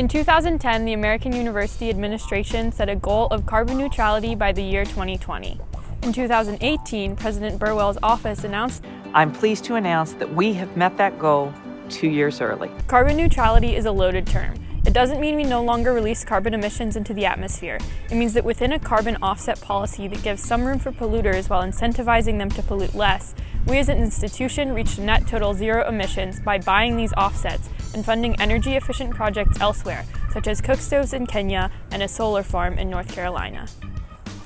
In 2010, the American University Administration set a goal of carbon neutrality by the year 2020. In 2018, President Burwell's office announced, "I'm pleased to announce that we have met that goal 2 years early." Carbon neutrality is a loaded term. It doesn't mean we no longer release carbon emissions into the atmosphere. It means that within a carbon offset policy that gives some room for polluters while incentivizing them to pollute less, we as an institution reached net total zero emissions by buying these offsets and funding energy-efficient projects elsewhere, such as cook stoves in Kenya and a solar farm in North Carolina.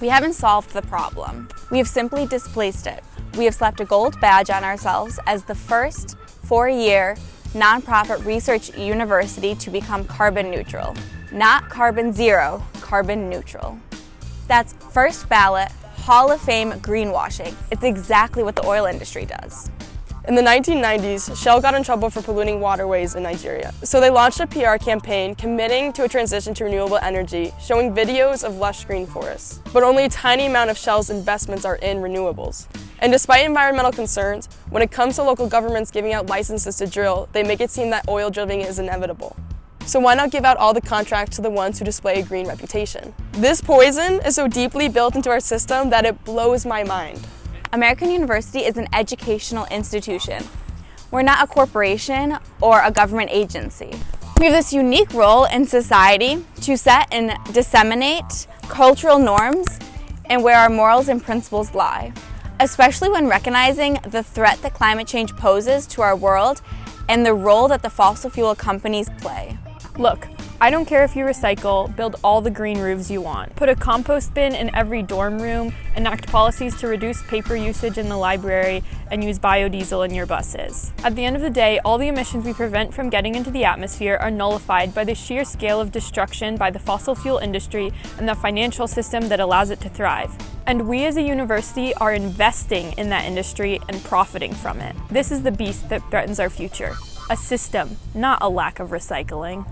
We haven't solved the problem. We have simply displaced it. We have slapped a gold badge on ourselves as the first 4-year nonprofit research university to become carbon neutral. Not carbon zero, carbon neutral. That's first ballot, Hall of Fame greenwashing. It's exactly what the oil industry does. In the 1990s, Shell got in trouble for polluting waterways in Nigeria. So they launched a PR campaign committing to a transition to renewable energy, showing videos of lush green forests. But only a tiny amount of Shell's investments are in renewables. And despite environmental concerns, when it comes to local governments giving out licenses to drill, they make it seem that oil drilling is inevitable. So why not give out all the contracts to the ones who display a green reputation? This poison is so deeply built into our system that it blows my mind. American University is an educational institution. We're not a corporation or a government agency. We have this unique role in society to set and disseminate cultural norms and where our morals and principles lie, especially when recognizing the threat that climate change poses to our world and the role that the fossil fuel companies play. Look, I don't care if you recycle, build all the green roofs you want, put a compost bin in every dorm room, enact policies to reduce paper usage in the library, and use biodiesel in your buses. At the end of the day, all the emissions we prevent from getting into the atmosphere are nullified by the sheer scale of destruction by the fossil fuel industry and the financial system that allows it to thrive. And we as a university are investing in that industry and profiting from it. This is the beast that threatens our future. A system, not a lack of recycling.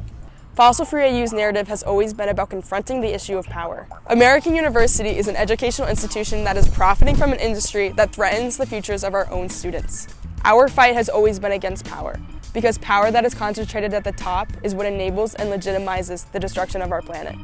Fossil-free AU's narrative has always been about confronting the issue of power. American University is an educational institution that is profiting from an industry that threatens the futures of our own students. Our fight has always been against power, because power that is concentrated at the top is what enables and legitimizes the destruction of our planet.